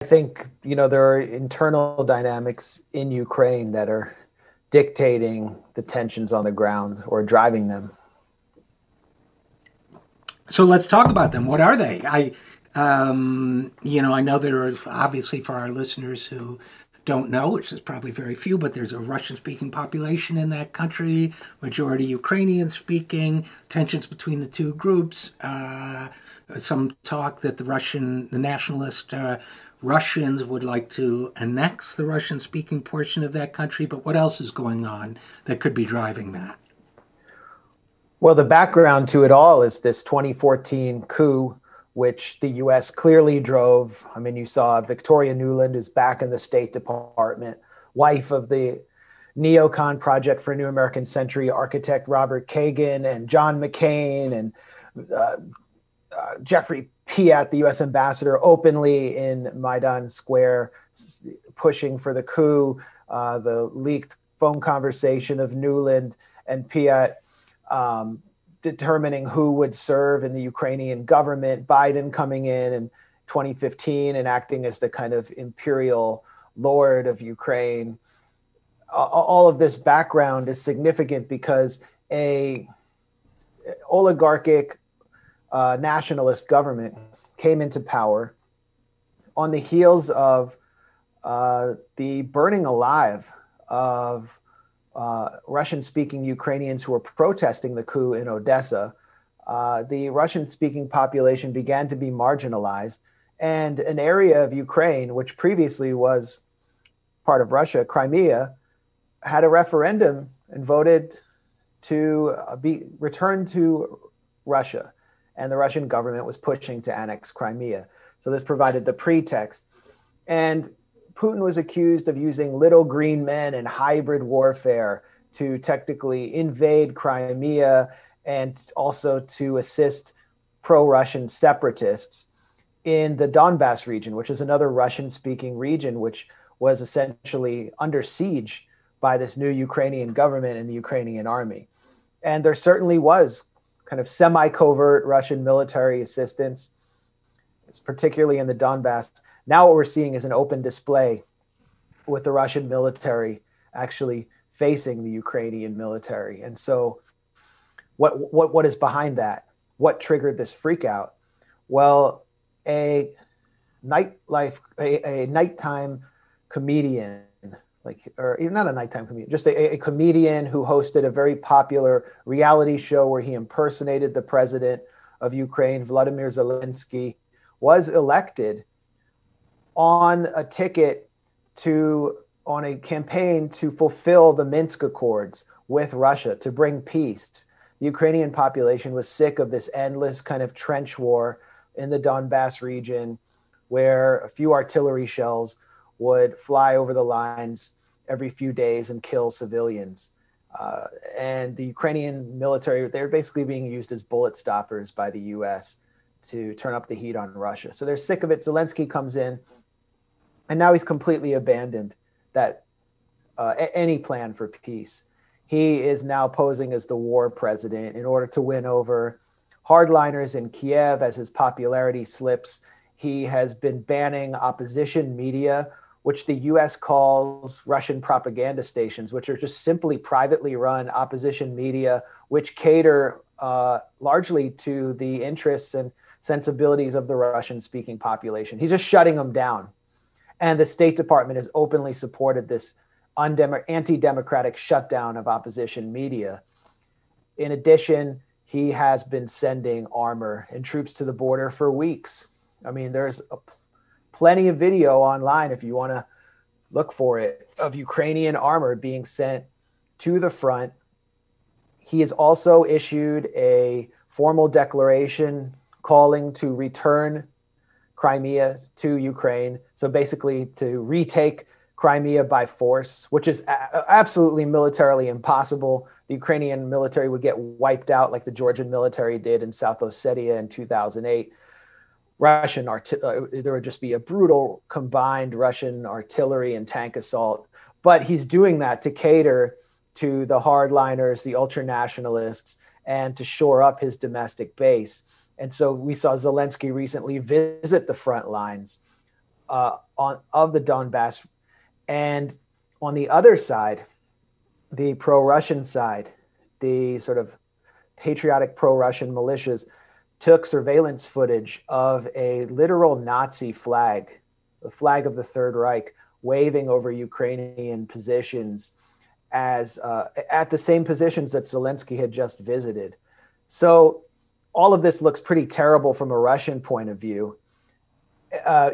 think, there are internal dynamics in Ukraine that are dictating the tensions on the ground or driving them. So let's talk about them. What are they? I know there are, obviously, for our listeners who don't know, which is probably very few, but there's a Russian-speaking population in that country, majority Ukrainian-speaking, tensions between the two groups, some talk that the nationalist Russians would like to annex the Russian-speaking portion of that country. But what else is going on that could be driving that? Well, the background to it all is this 2014 coup, which the U.S. clearly drove. I mean, you saw Victoria Nuland is back in the State Department, wife of the neocon Project for a New American Century architect Robert Kagan, and John McCain, and Jeffrey Piat, the U.S. ambassador, openly in Maidan Square, pushing for the coup. The leaked phone conversation of Nuland and Piat determining who would serve in the Ukrainian government, Biden coming in 2015 and acting as the kind of imperial lord of Ukraine. All of this background is significant because a oligarchic nationalist government came into power on the heels of the burning alive of Russian-speaking Ukrainians who were protesting the coup in Odessa. The Russian-speaking population began to be marginalized, and an area of Ukraine, which previously was part of Russia, Crimea, had a referendum and voted to be returned to Russia, and the Russian government was pushing to annex Crimea. So this provided the pretext. And Putin was accused of using little green men and hybrid warfare to technically invade Crimea and also to assist pro-Russian separatists in the Donbass region, which is another Russian-speaking region, which was essentially under siege by this new Ukrainian government and the Ukrainian army. And there certainly was kind of semi-covert Russian military assistance, particularly in the Donbass. Now what we're seeing is an open display with the Russian military actually facing the Ukrainian military. And so what is behind that? What triggered this freak out? Well, a nighttime comedian, or even not a nighttime comedian, just a comedian who hosted a very popular reality show where he impersonated the president of Ukraine, Vladimir Zelensky, was elected on a campaign to fulfill the Minsk Accords with Russia to bring peace. The Ukrainian population was sick of this endless kind of trench war in the Donbass region where a few artillery shells would fly over the lines every few days and kill civilians. And the Ukrainian military, they're basically being used as bullet stoppers by the US to turn up the heat on Russia. So they're sick of it. Zelensky comes in, and now he's completely abandoned that any plan for peace. He is now posing as the war president in order to win over hardliners in Kiev as his popularity slips. He has been banning opposition media, which the US calls Russian propaganda stations, which are just simply privately run opposition media, which cater largely to the interests and sensibilities of the Russian-speaking population. He's just shutting them down. And the State Department has openly supported this anti-democratic shutdown of opposition media. In addition, he has been sending armor and troops to the border for weeks. I mean, there's plenty of video online, if you want to look for it, of Ukrainian armor being sent to the front. He has also issued a formal declaration calling to return Crimea to Ukraine. So basically to retake Crimea by force, which is absolutely militarily impossible. The Ukrainian military would get wiped out like the Georgian military did in South Ossetia in 2008. There would just be a brutal combined Russian artillery and tank assault. But he's doing that to cater to the hardliners, the ultranationalists, and to shore up his domestic base. And so we saw Zelensky recently visit the front lines, of the Donbass. And on the other side, the pro-Russian side, the sort of patriotic pro-Russian militias took surveillance footage of a literal Nazi flag, the flag of the Third Reich, waving over Ukrainian positions as at the same positions that Zelensky had just visited. So all of this looks pretty terrible from a Russian point of view.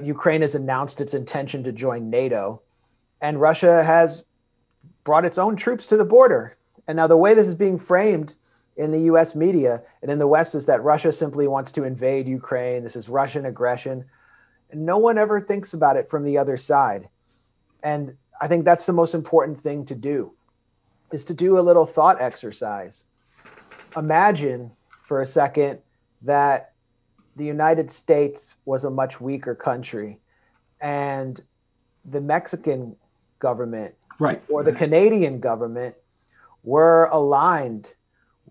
Ukraine has announced its intention to join NATO, and Russia has brought its own troops to the border. And now the way this is being framed in the US media and in the West is that Russia simply wants to invade Ukraine. This is Russian aggression. And no one ever thinks about it from the other side. And I think that's the most important thing to do, is to do a little thought exercise. Imagine for a second that the United States was a much weaker country and the Mexican government or the Canadian government were aligned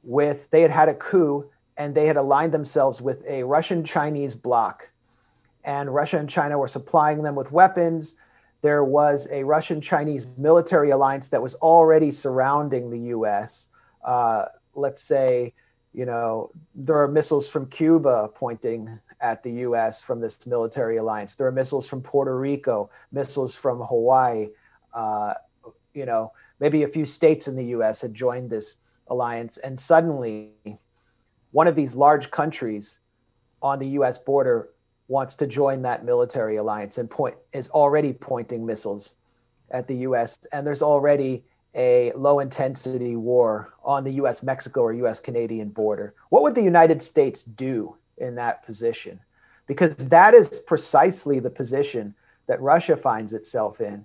with, they had a coup and they had aligned themselves with a Russian-Chinese bloc. And Russia and China were supplying them with weapons. There was a Russian-Chinese military alliance that was already surrounding the US. Let's say, there are missiles from Cuba pointing at the US from this military alliance. There are missiles from Puerto Rico, missiles from Hawaii. Maybe a few states in the US had joined this alliance. And suddenly, one of these large countries on the US border wants to join that military alliance and is already pointing missiles at the US. And there's already a low-intensity war on the US-Mexico or US-Canadian border. What would the United States do in that position? Because that is precisely the position that Russia finds itself in.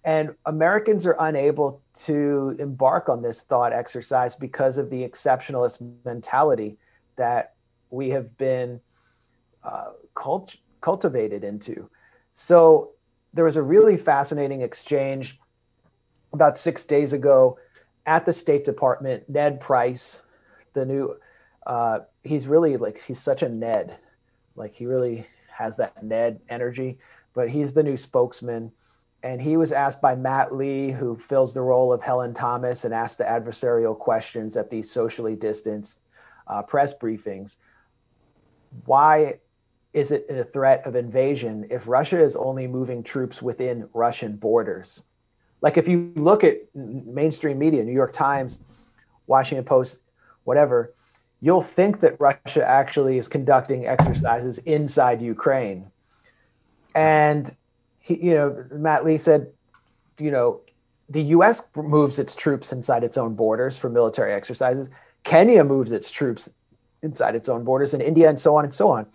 And Americans are unable to embark on this thought exercise because of the exceptionalist mentality that we have been cultivated into. So there was a really fascinating exchange about 6 days ago at the State Department. Ned Price, the new, he's such a Ned. He really has that Ned energy, but he's the new spokesman. And he was asked by Matt Lee, who fills the role of Helen Thomas and asked the adversarial questions at these socially distanced press briefings. Why is it a threat of invasion if Russia is only moving troops within Russian borders? If you look at mainstream media, New York Times, Washington Post, whatever, you'll think that Russia actually is conducting exercises inside Ukraine. And Matt Lee said, the U.S. moves its troops inside its own borders for military exercises. Kenya moves its troops inside its own borders, and India, and so on and so on.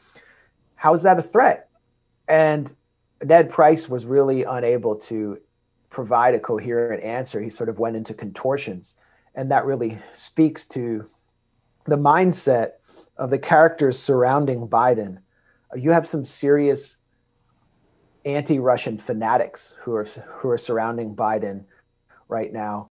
How is that a threat? And Ned Price was really unable to provide a coherent answer. He sort of went into contortions. And that really speaks to the mindset of the characters surrounding Biden. You have some serious anti-Russian fanatics who are surrounding Biden right now.